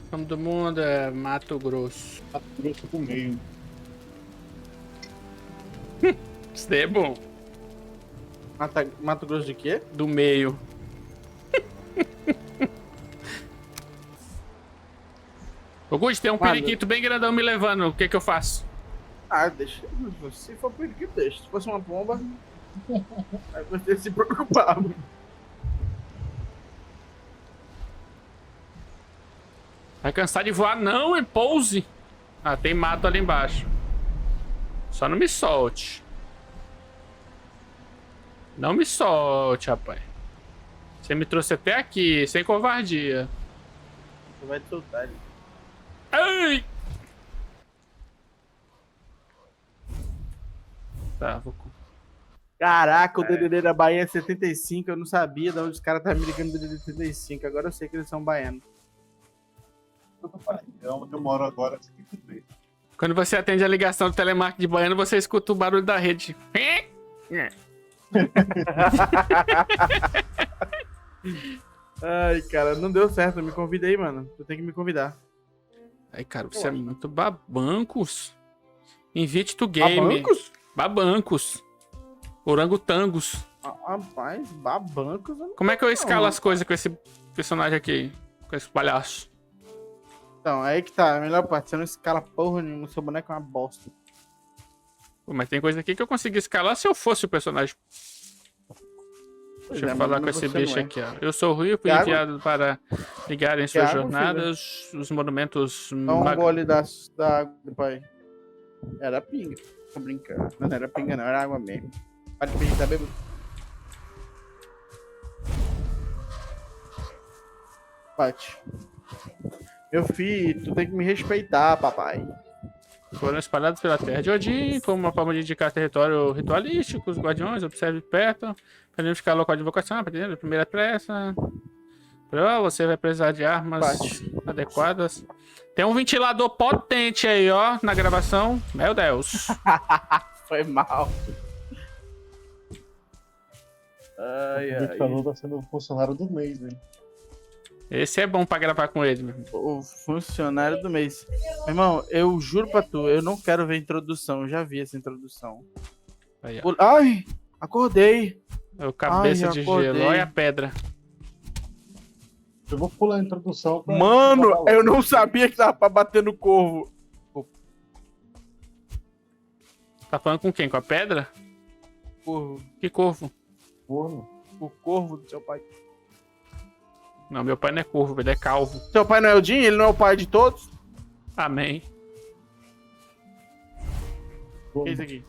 O nome do mundo é Mato Grosso. Mato Grosso do meio. Isso daí é bom. Mato Grosso de quê? Do meio. Ô, Gude, tem um periquito bem grandão me levando. O que que eu faço? Ah, deixa. Se for periquito, deixa. Se fosse uma pomba, aí você se preocupar. Vai cansar de voar? Não, é pouse. Ah, tem mato ali embaixo. Só não me solte. Não me solte, rapaz. Você me trouxe até aqui, sem covardia. Você vai te soltar ele. Ai! Tá, vou... Caraca, o DDD da Bahia é 75. Eu não sabia de onde os caras estavam me ligando do DDD 75. Agora eu sei que eles são baianos. É onde eu moro agora. Quando você atende a ligação do telemarketing de Baiano, você escuta o barulho da rede. Ai, cara, não deu certo. Me convida aí, mano. Tu tem que me convidar. Ai, cara, você é muito babancos. Invite to game. Babancos? Babancos. Orangotangos. Ah, rapaz, babancos. Como é que eu escalo as coisas com esse personagem aqui? Com esse palhaço? Então, aí que tá. A melhor parte. Você não escala porra nenhuma. Seu boneco é uma bosta. Pô, mas tem coisa aqui que eu consigo escalar se eu fosse o personagem. Deixa eu falar com esse bicho aqui, ó. Eu sou o Rui, fui enviado para ligar em suas jornadas os monumentos... Dá um gole da água do pai. Era pinga. Tô brincando. Não era pinga não, era água mesmo. Pode pedir, tá bêbado? Pati. Meu filho, tu tem que me respeitar, papai. Foram espalhados pela terra de Odin, como uma forma de indicar território ritualístico. Os guardiões observem de perto, para identificar local de invocação, para primeira pressa. Você vai precisar de armas adequadas. Tem um ventilador potente aí, ó, na gravação. Meu Deus. Foi mal. Ai, O ventilador tá sendo o funcionário do mês, né? Esse é bom pra gravar com ele, meu irmão. O funcionário do mês. Meu irmão, eu juro pra tu, eu não quero ver a introdução. Eu já vi essa introdução. Aí, ai, acordei. É o cabeça de gelo. Olha a pedra. Eu vou pular a introdução. Mano, eu não sabia que tava pra bater no corvo. Tá falando com quem? Com a pedra? Corvo. Que corvo? Corvo. O corvo do seu pai. Não, meu pai não é corvo, ele é calvo. Seu pai não é o Jim? Ele não é o pai de todos? Amém. O que é isso aqui?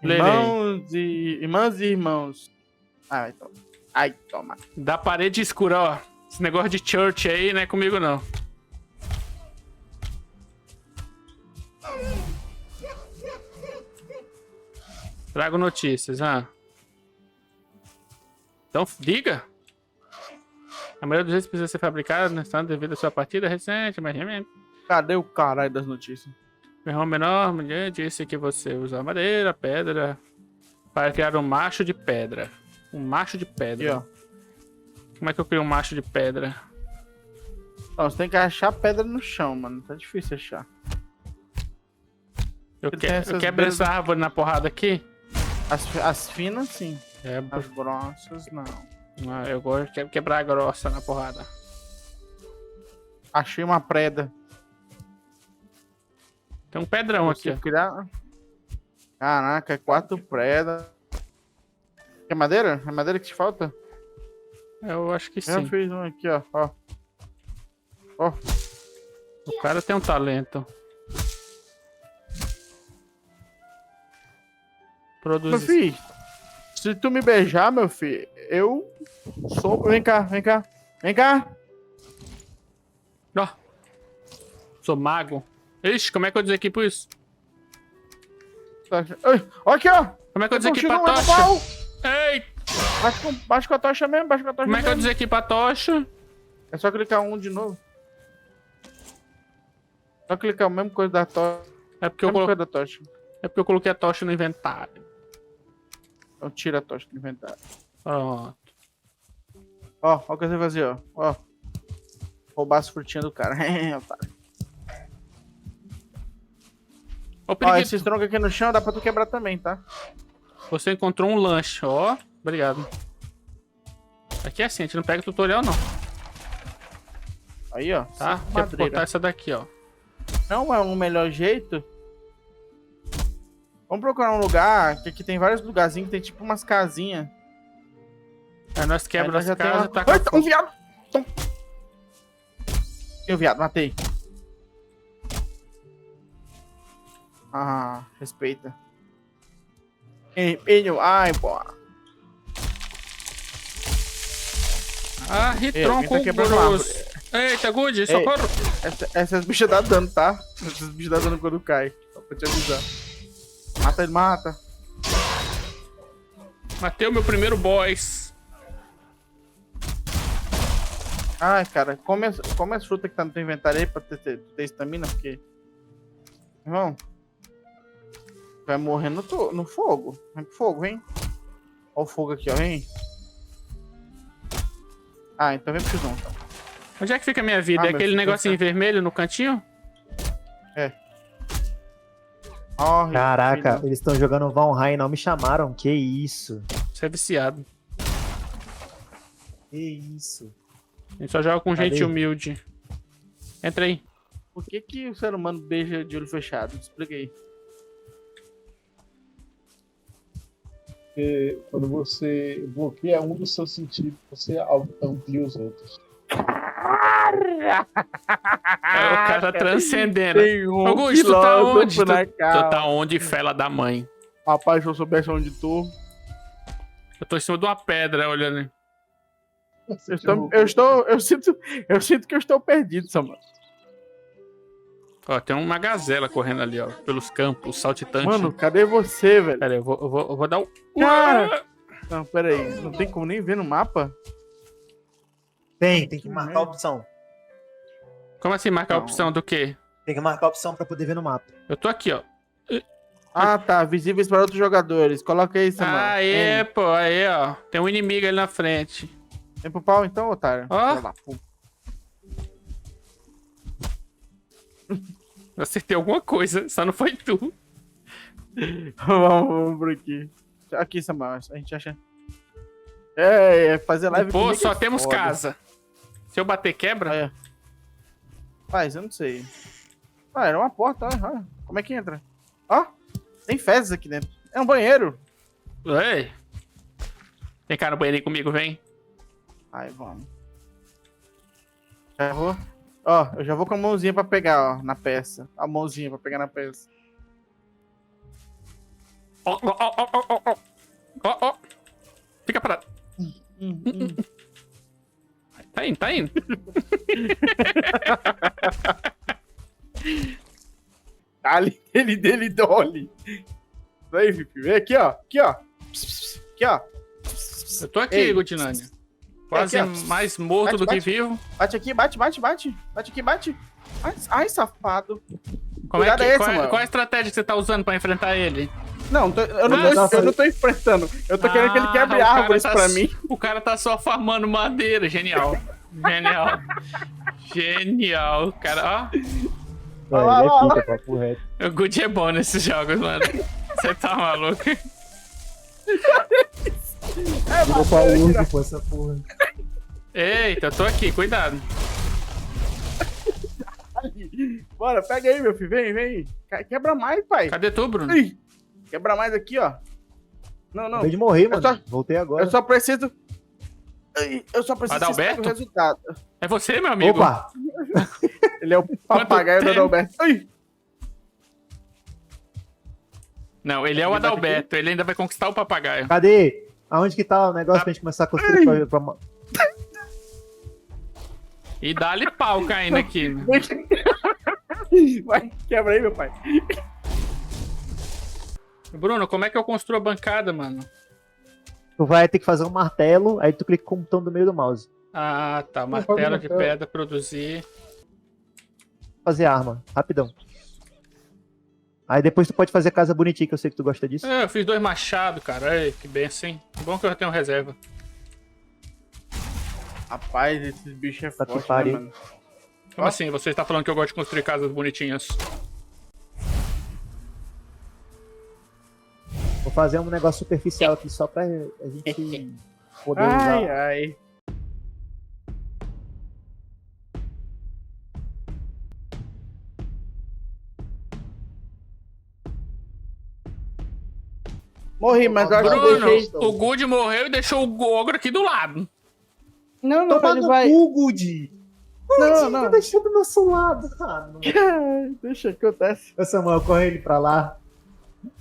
Lerei. Irmãs e irmãos. Ai, toma. Ai, toma. Da parede escura, ó. Esse negócio de church aí não é comigo, não. Trago notícias, ah. Então, diga. A maioria dos vezes precisa ser fabricada, né? Devido à sua partida recente, mas... Cadê o caralho das notícias? Meu irmão menor disse que você usa madeira, pedra, para criar um macho de pedra. Um macho de pedra. Aqui, ó. Como é que eu crio um macho de pedra? Não, você tem que achar pedra no chão, mano. Tá difícil achar. Eu quebro essa árvore na porrada aqui? As finas, sim. Quebro. As grossas, não. Ah, eu gosto de quebrar a grossa na porrada. Achei uma preda. Tem um pedrão aqui, ó. Criar... Caraca, é 4 predas. É madeira? É madeira que te falta? Eu acho que sim. Eu fiz um aqui, ó. Ó. O cara tem um talento. Produz. Meu filho, se tu me beijar, meu filho, eu sou... Vem cá, vem cá. Vem cá. Ó. Sou mago. Ixi, como é que eu desequipo isso? Ó aqui, ó. Como é que eu desequipo a tocha? Ei! Baixa com a tocha mesmo, baixa com a tocha Como é que eu desequipo a tocha? É só clicar um de novo. Só clicar a mesma coisa da tocha. É porque eu coloquei a tocha no inventário. Então tira a tocha do inventário. Pronto. Ó, ó o que você fazer, ó. Ó. Roubar as frutinhas do cara. Otário. Ô, Ó, periquito, esses troncos aqui no chão dá pra tu quebrar também, tá? você encontrou um lanche, ó. Obrigado. Aqui é assim, a gente não pega tutorial não, Aí, ó. tá? cinco Quer madeiras. botar essa daqui, ó. Não é um melhor jeito? Vamos procurar um lugar, que aqui tem vários lugarzinhos que tem tipo umas casinhas. Aí nós quebra as tem casas uma... e taca Ai, um fogo. viado! Tem um viado, matei. Ah, respeita. Empenho, ai, boa. Ah, Alguém ritronco tá quebrando uma grosso. Eita, Good, socorro. Essas bichas dá dano, tá? Essas bichas dá dano quando cai. Só pra te avisar. Mata ele, mata. Matei o meu primeiro boss. Ai, cara, come as frutas que tá no teu inventário aí pra ter estamina, porque... Irmão, vai morrer no fogo. Vem pro fogo, vem. Ó o fogo aqui, ó, vem. Ah, então vem pro X1, então. Onde é que fica a minha vida? Ah, É meu aquele filho, negocinho vermelho no cantinho? Morre, Caraca, filho. eles estão jogando Valheim, não me chamaram. Que isso? Você é viciado. Que isso? A gente só joga com gente Cadê? humilde. Entra aí. Por que o ser humano beija de olho fechado? Explica aí. Porque quando você bloqueia um dos seus sentidos, você amplia os outros. É o cara transcendendo. Tem um Augusto, tu tá filósofo onde? Tu, na tu calma. tá onde, fela da mãe? Rapaz, se eu soubesse onde tô... Eu tô em cima de uma pedra olhando. Eu sinto que eu estou perdido, Samuel. Ó, tem uma gazela correndo ali, ó. Pelos campos, saltitante. Mano, cadê você, velho? Pera aí, eu vou dar o. Cara! Não, pera aí. Não tem como nem ver no mapa? Tem que marcar a opção. Como assim marcar a Não. opção do quê? Tem que marcar a opção pra poder ver no mapa. Eu tô aqui, ó. Ah, tá. Visíveis para outros jogadores. Coloca aí, Samuel. Aê, pô, aí, ó. Tem um inimigo ali na frente. Vem pro pau então, otário. Ó. Filha da puta. Eu acertei alguma coisa, só não foi tu. Vamos por aqui. Aqui, Samuel. A gente acha... fazer live Pô, comigo só é temos foda. casa. Se eu bater, quebra? Aí, ó. Faz, eu não sei. Ah, era uma porta, olha. Como é que entra? Ó, tem fezes aqui dentro. É um banheiro. Ei. Vem cá no banheiro aí comigo, vem. Ai, vamos. Já vou. Ó, eu já vou com a mãozinha pra pegar, ó, na peça. A mãozinha pra pegar na peça. Ó, ó, ó, ó, ó, ó. Ó, ó. Fica parado. Tá indo, tá indo. Ali, dele, Dolly. Isso aí, Fifi. Vem aqui, ó. Aqui, ó. Aqui, ó. Eu tô aqui, Ei. Gutinânia. Quase aqui, ó. mais morto Bate, do que bate. vivo. Bate aqui, bate. Bate aqui, bate. Ai, safado. Como é Cuidado que, aí, qual, Samuel. qual é a estratégia que você tá usando pra enfrentar ele? Não, eu Nossa. não tô enfrentando. Eu tô querendo que ele quebre o cara árvores tá pra s- mim. O cara tá só farmando madeira. Genial. Genial. Genial, cara. Ó, lá, ele lá, é pica, papo reto. Ó, o Good é bom nesses jogos, mano. Você tá maluco? Virou pra urso, pô, essa porra. Eita, eu tô aqui, cuidado. Bora, pega aí, meu filho. Vem. Quebra mais, pai. Cadê tu, Bruno? Ih, quebra mais aqui, ó. Não. Acabei de morrer, mano. só- Voltei agora. Eu só preciso. Ai, eu só preciso Adalberto? o resultado. É você, meu amigo? Opa! Ele é o papagaio do tempo? Adalberto. Ai, Não, ele é o Ele vai ter Adalberto. Ele ainda vai conquistar o papagaio. Cadê? Aonde que tá o negócio pra gente começar a construir pra... E dá-lhe pau caindo aqui. Né? vai, quebra aí, meu pai. Bruno, como é que eu construo a bancada, mano? Tu vai ter que fazer um martelo, aí tu clica com o botão do meio do mouse. Ah, tá. faz Martelo de martelo. pedra, produzir. Fazer arma, rapidão. Aí depois tu pode fazer casa bonitinha, que eu sei que tu gosta disso. Eu fiz 2 machados, cara. Ei, que benção, hein? Que bom que eu já tenho reserva. Rapaz, esses bichos é Tá que forte, né, pariu. mano? Como Ó. assim? Você está falando que eu gosto de construir casas bonitinhas? Vou fazer um negócio superficial aqui só pra gente poder Ai, usar. ai. Morri, mas eu acho que eu Bruno, deixei. o Good morreu e deixou o ogro aqui do lado. Não, não, Toma ele no vai. cu, Gudi! Não, não. Tá deixando do nosso lado, cara. Deixa que acontece. Ô, Samuel, corre ele pra lá.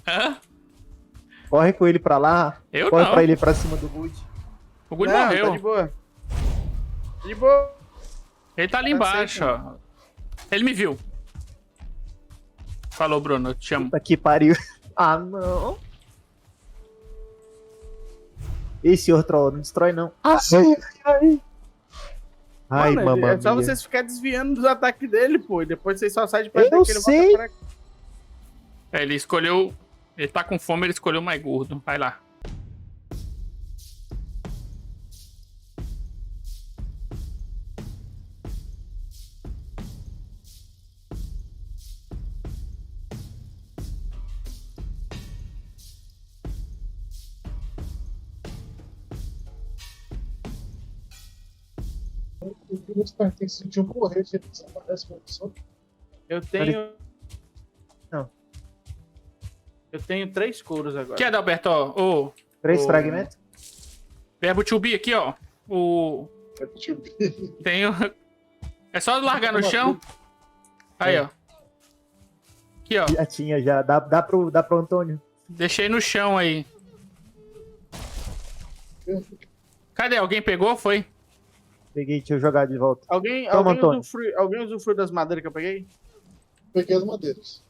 Hã? Corre com ele pra lá. Eu Corre não. pra ele pra cima do Good. O Good Não, morreu. tá de boa. Tá de boa. Ele tá ali Tá embaixo, safe, ó. Ele me viu. Falou, Bruno, eu te chamo. Puta que pariu. Ah, não. Ih, senhor Troll, não destrói não. Ai, Mano, mamãe. é só vocês ficarem desviando dos ataques dele, pô. E depois vocês só saem de perto Eu daqui, ele sei. volta pra cá. É, ele escolheu. Ele tá com fome, ele escolheu o mais gordo. Vai lá. Eu queria te perguntar se de um correr, ele desaparece com a pessoa. Eu tenho. Não. Eu tenho 3 couros agora. Aqui, Adalberto, ó. O 3 Ô. fragmentos? verbo to be aqui, ó. O. É tipo, Tem o. É só largar no chão. Aí, ó. Aqui, ó. Já tinha, já. Dá pro Antônio. Deixei no chão aí. Cadê? Alguém pegou? Foi? Peguei, deixa eu jogar de volta. Alguém, Toma, alguém, Antônio. alguém usufruiu das madeiras que eu peguei? peguei as madeiras.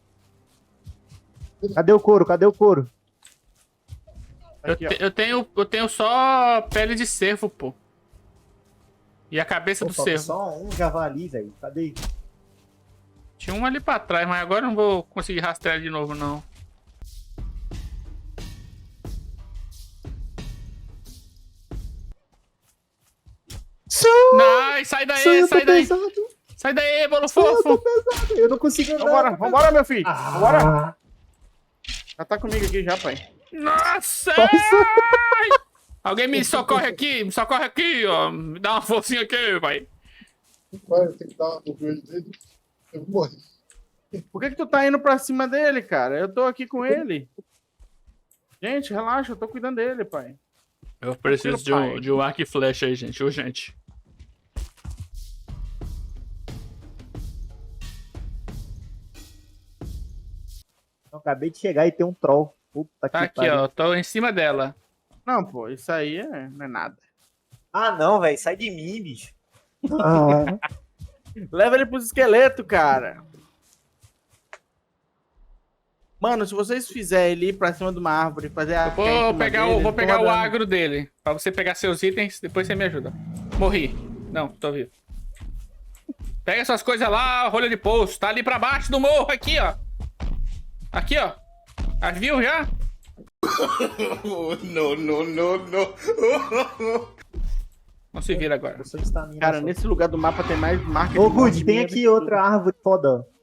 Cadê o couro? Cadê o couro? Aqui, ó. Eu tenho só pele de cervo, pô. E a cabeça Pô, do falta cervo. só um javali, velho. Cadê? Tinha um ali pra trás, mas agora eu não vou conseguir rastrear de novo, não. Nice, sai daí, Eu tô sai daí. pesado. Sai daí, bolo Eu tô fofo. pesado. Eu não consigo andar. Vambora, vambora, meu filho. Vambora. Ah, Já tá comigo aqui já, pai. Nossa! nossa. Alguém me socorre aqui, ó. Me dá uma forcinha aqui, pai. Vai, tem que dar no joelho dele. Eu vou morrer. Por que tu tá indo pra cima dele, cara? Eu tô aqui com ele. Gente, relaxa, eu tô cuidando dele, pai. Eu preciso Tranquilo, pai. de um arco e flecha aí, gente. Urgente. Eu acabei de chegar e tem um troll. Puta Tá que aqui, pariu. ó. Tô em cima dela. Não, pô, isso aí não é nada. Ah, não, velho. Sai de mim, bicho. Ah, Leva ele pros esqueletos, cara. Mano, se vocês fizerem ele ir pra cima de uma árvore e fazer a. Vou pegar o agro dele. Pra você pegar seus itens, depois você me ajuda. Morri. Não, tô vivo. Pega essas coisas lá, rolha de poço. Tá ali pra baixo do morro, aqui, ó. Aqui, ó. As viu já? Não se vira agora. eu sou estamina. Cara, só. nesse lugar do mapa tem mais marca Ô, de morte Good, tem minha aqui do que outra árvore foda, ó. tudo.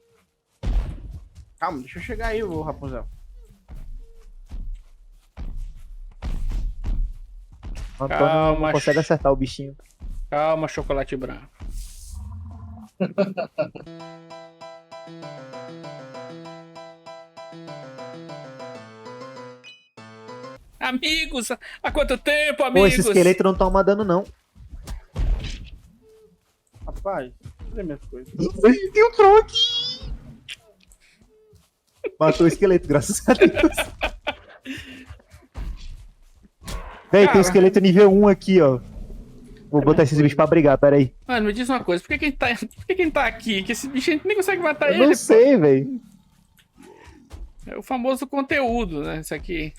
Calma, deixa eu chegar aí, ô Rapunzel. O Antônio Calma, não consegue acertar o bichinho. Calma, chocolate branco. Amigos, há quanto tempo, Pô, amigos? esse esqueleto não toma dano, não. Rapaz, cadê minhas coisas? Tem um troll aqui. Matou o esqueleto, graças a Deus. Véi, tem um esqueleto nível 1 aqui, ó. Vou botar esses bichos pra brigar, pera aí. Mano, me diz uma coisa, por que quem tá aqui? Que esse bicho a gente nem consegue matar Eu ele, não pô. sei, véi. É o famoso conteúdo, né? Isso aqui.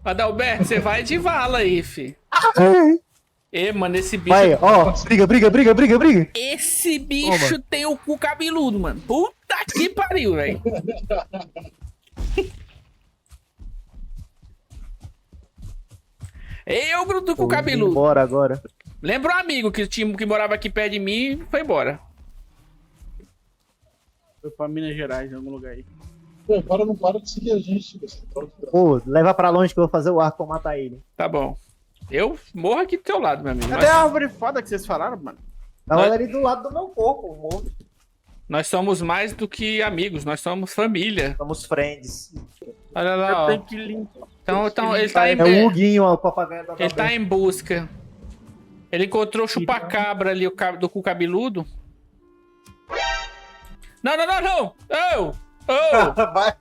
Adalberto, você vai de vala aí, fi. E, mano, esse bicho. Vai, ó. Briga. Esse bicho tem o cu cabeludo, mano. Puta que pariu, velho. Eu grudo com o cabeludo. Bora agora. Lembra um amigo que morava aqui perto de mim e foi embora. Foi pra Minas Gerais, em algum lugar aí. Pô, para, não para de seguir a gente. Você pode... Pô, leva pra longe que eu vou fazer o arco pra matar ele. Tá bom. Eu morro aqui do teu lado, meu amigo. Cadê a árvore foda que vocês falaram, mano? Tava ali do lado do meu corpo, morro. Nós somos mais do que amigos, nós somos família. Somos friends. Olha lá, Eu ó. tenho que limpar. Então ele tá em, É o Huguinho, ó, o papagaio da ele tá em busca. Ele encontrou o chupa-cabra ali, do cu cabeludo. Não, não, não, não! Vai.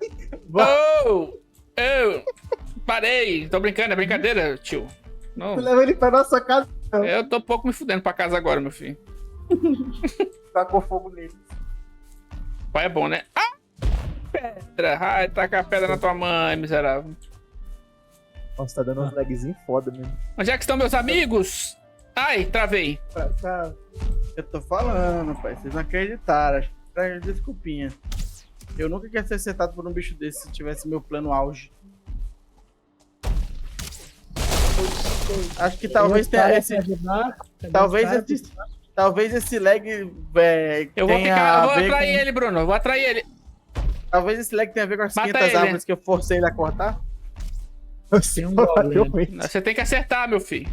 Parei! Tô brincando, é brincadeira, tio. Não. Tu leva ele pra nossa casa. Eu tô pouco me fudendo pra casa agora, meu filho. Tacou fogo nele. Pai é bom, né? Ah! Pedra! Ai, taca a pedra na tua mãe, miserável. Nossa, tá dando uns lagzinhos foda mesmo. Onde é que estão meus amigos? Ai, travei. Pra cá. Eu tô falando, pai. Vocês não acreditaram. Acho que era desculpinha. Eu nunca queria ser acertado por um bicho desse se tivesse meu plano auge. Acho que talvez tenha esse. Talvez esse lag Eu vou tenha ficar. Eu vou a ver atrair com... ele, Bruno. Eu vou atrair ele. Talvez esse lag tenha a ver com as Mata 500 ele. árvores que eu forcei ele a cortar. Tem um goblin. Você tem que acertar, meu filho.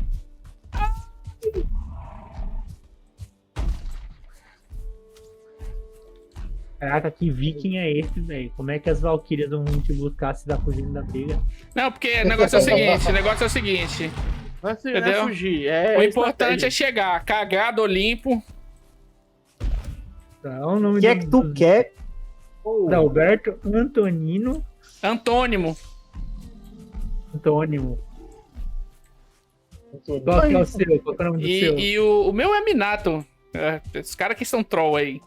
Caraca, que viking é esse, velho? Como é que as valquírias vão te buscar se da fugir da briga? Não, porque o negócio é o seguinte. O negócio é o seguinte. Não é Entendeu? fugir. O importante é chegar cagado ou limpo. Tá, o nome O que é que tu quer? Alberto Antonino Antônimo. Antônimo. Qual que é o seu? Qual que é o nome do seu? E o meu é Minato. É, esses caras que são troll aí.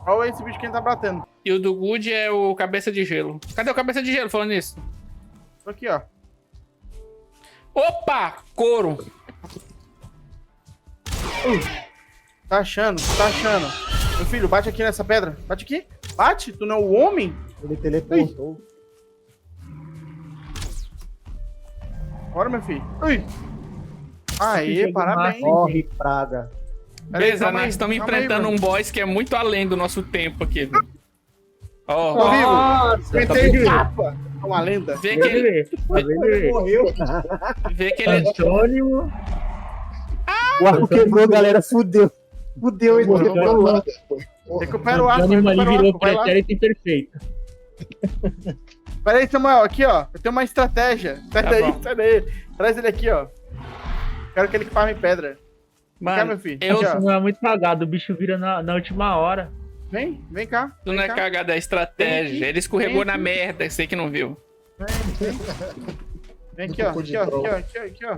Olha esse bicho que ele tá batendo. E o do Good é o Cabeça de Gelo. Cadê o Cabeça de Gelo falando nisso? Tô aqui, ó. Opa! Couro. Tá achando? Tá achando? Meu filho, bate aqui nessa pedra. Bate aqui. Bate? Tu não é o homem? Ele teleportou. Bora, meu filho. Ui. Aê, parabéns. Morre, praga. Beleza, calma aí, nós estamos calma aí, enfrentando Bruno. um boss que é muito além do nosso tempo aqui. Viu? Ó, Ô, vivo. Nossa, Inventei o capa. É uma lenda. vê que ele, Morreu. vê que ele, Antônimo. O arco quebrou, galera. Fudeu. Fudeu ele. Morreu pra lá. Recupera o arco, Antônimo ali recupera o virou arco. Vai lá. pretérito imperfeito. Pera aí, Samuel. Aqui, ó. Eu tenho uma estratégia. Sai Tá daí, bom. sai daí. Traz ele aqui, ó. Quero que ele farme pedra. Vem cá, mano, meu filho. eu Aqui, ó. Isso não é muito cagado, o bicho vira na última hora. Vem cá. tu não Vem é cá. cagada, é estratégia. Vem Ele escorregou vem na aqui. merda, sei que não viu. Vem aqui, ó. Aqui, ó. Aqui, ó.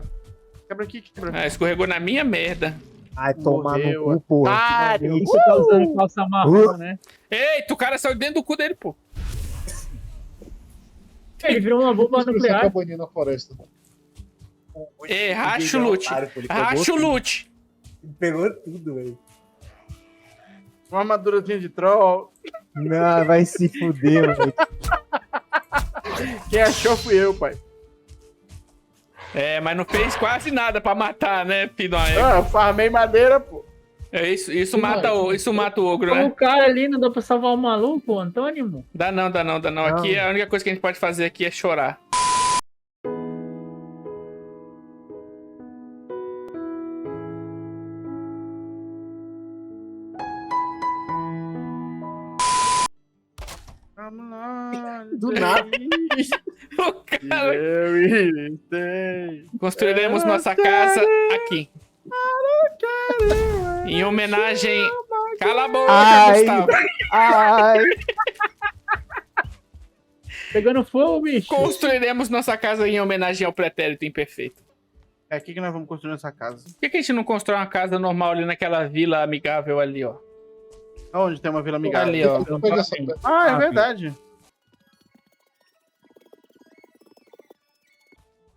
Quebra aqui, quebra. Ah, escorregou na minha merda. Ai, tomar no Morreu, cu, porra. otário. Você tá usando calça marrom, né? Eita, o cara saiu dentro do cu dele, pô. Ele virou uma bomba Essa nuclear. cabaninha na floresta. Racha o loot. Racha o loot. Pegou tudo, velho. Uma armadurazinha de troll. Não, vai se fuder, velho. Quem achou fui eu, pai. É, mas não fez quase nada pra matar, né, filho de uma égua? Ah, eu farmei madeira, pô. É isso mata o ogro, O né? cara ali não dá pra salvar o maluco, o Antônimo? Dá não. Aqui a única coisa que a gente pode fazer aqui é chorar. Vamos lá. Do nada. O cara... Eu inventei. Construiremos nossa casa aqui. Em homenagem... Cala a boca, Ai. Gustavo. Ai. Pegando fogo, bicho. Construiremos nossa casa em homenagem ao pretérito imperfeito. É aqui que nós vamos construir essa casa. Por que a gente não constrói uma casa normal ali naquela vila amigável ali, ó? Onde tem uma vila amigável? Ali, ó. Pega essa pedra. Ah, é verdade.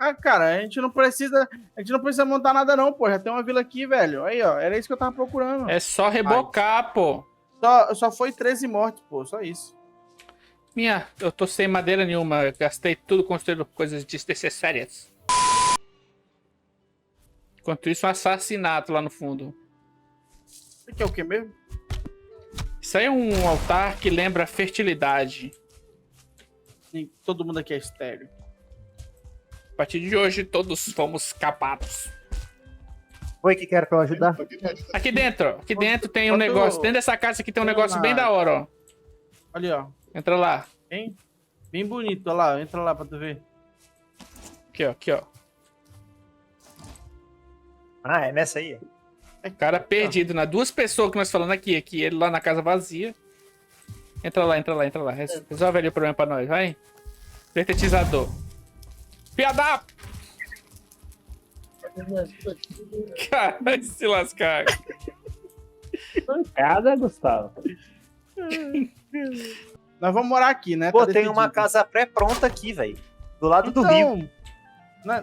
Ah, cara, a gente não precisa montar nada não, pô. Já tem uma vila aqui, velho. Aí, ó, era isso que eu tava procurando. É só rebocar, pô. Só foi 13 mortes, pô, só isso. Eu tô sem madeira nenhuma. Gastei tudo construindo coisas desnecessárias. Enquanto isso, um assassinato lá no fundo. Isso aqui é o que mesmo? Isso aí é um altar que lembra fertilidade. Todo mundo aqui é estéreo. A partir de hoje, todos fomos capados. Oi, que era pra eu ajudar? Aqui dentro, ó. Aqui dentro tem um Quanto- negócio. Dentro dessa casa aqui tem um negócio bem da hora, ó. Ali, ó. Entra lá. Bem bonito, olha lá. Entra lá pra tu ver. Aqui, ó. Aqui, ó. Ah, é nessa aí? O cara perdido, né? Duas pessoas que nós falando aqui. Aqui, ele lá na casa vazia. Entra lá. Resolve ali o problema pra nós, vai. Sintetizador. Piada! Cara, vai se lascar. Casa, Gustavo. Nós vamos morar aqui, né? Pô, Tá tem uma decidido. casa pré-pronta aqui, velho. Do lado do Então, rio.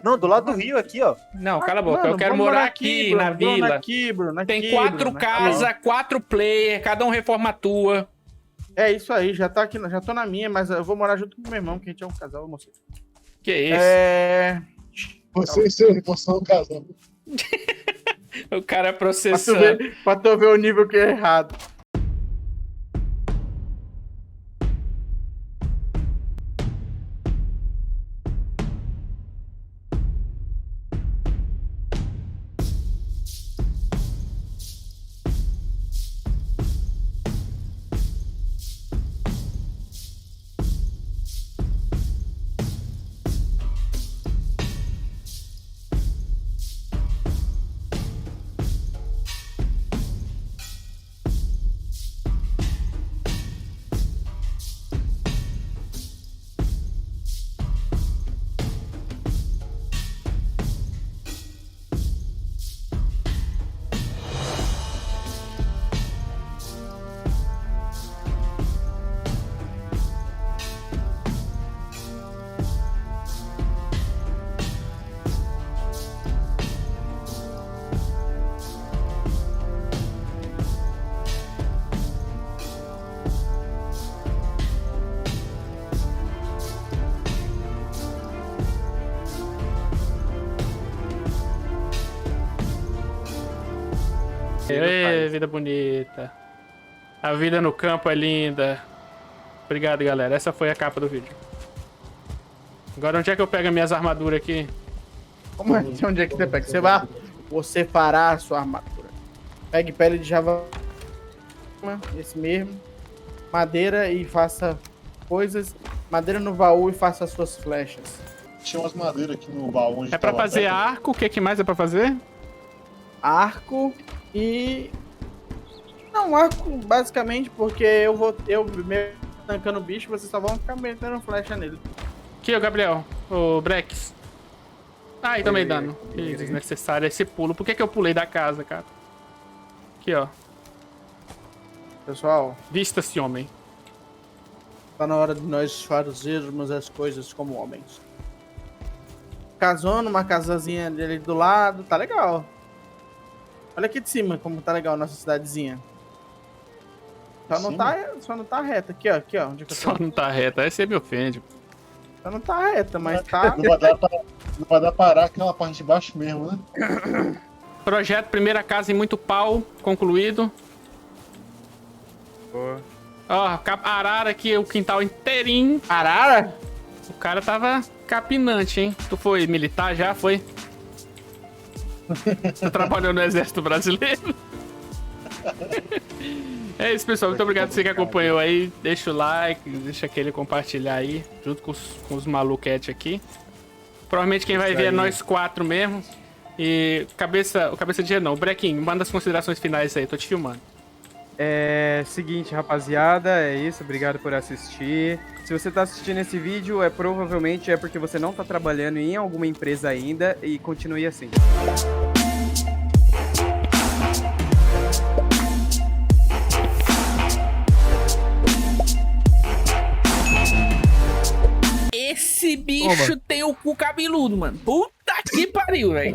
Não, do lado do rio aqui, ó. Não, cala a boca. Mano, Eu quero vamos morar aqui, Bruno, na Bruno, vila. Aqui, Bruno, Tem aqui, 4 Bruno, aqui. casas, 4 players, cada um reforma a tua. É isso aí, já tá aqui, já tô na minha, mas eu vou morar junto com meu irmão, que a gente é um casal, eu mostrei. Que isso? Você e seu irmão são casando. O cara Pra tu, processando. pra tu ver o nível que é errado. Ê, vida bonita. A vida no campo é linda. Obrigado, galera. Essa foi a capa do vídeo. Agora, onde é que eu pego as minhas armaduras aqui? Como é? Onde é que você pega? Você fará a sua armadura. Pegue pele de java. Esse mesmo. Madeira e faça coisas. Madeira no baú e faça as suas flechas. Tinha umas madeiras aqui no baú. onde É pra tava fazer perto. arco. O que mais é pra fazer? Arco e. Não, arco basicamente porque eu me tancando o bicho, vocês só vão ficar metendo flecha nele. Aqui, ô Gabriel. Ô Brex. Ai, tomei dano. Que desnecessário esse pulo. Por que eu pulei da casa, cara? Aqui, ó. Pessoal, Vista-se, homem. tá na hora de nós fazermos as coisas como homens. Casou numa casazinha dele do lado, tá legal. Olha aqui de cima como tá legal a nossa cidadezinha. Só não tá reta. Aqui, ó. Onde é que eu tô? Só não tá reto. Aí você me ofende. Só não tá reta, mas tá. Não vai dar pra parar aquela parte de baixo mesmo, né? Projeto Primeira Casa em Muito Pau. Concluído. Ó, arara aqui, o quintal inteirinho. Arara? O cara tava capinante, hein? Tu foi militar já? Foi? Tu trabalhou no Exército Brasileiro? É isso, pessoal. Muito obrigado por você que acompanhou aí. Deixa o like, deixa aquele compartilhar aí, junto com os maluquetes aqui. Provavelmente quem vai ver é nós 4 mesmo. E o cabeça de gelo não. O Brequinho, manda as considerações finais aí, tô te filmando. Seguinte, rapaziada, é isso, obrigado por assistir. Se você tá assistindo esse vídeo, provavelmente é porque você não tá trabalhando em alguma empresa ainda e continue assim. Esse bicho tem o cu cabeludo, mano. Puta que pariu, velho.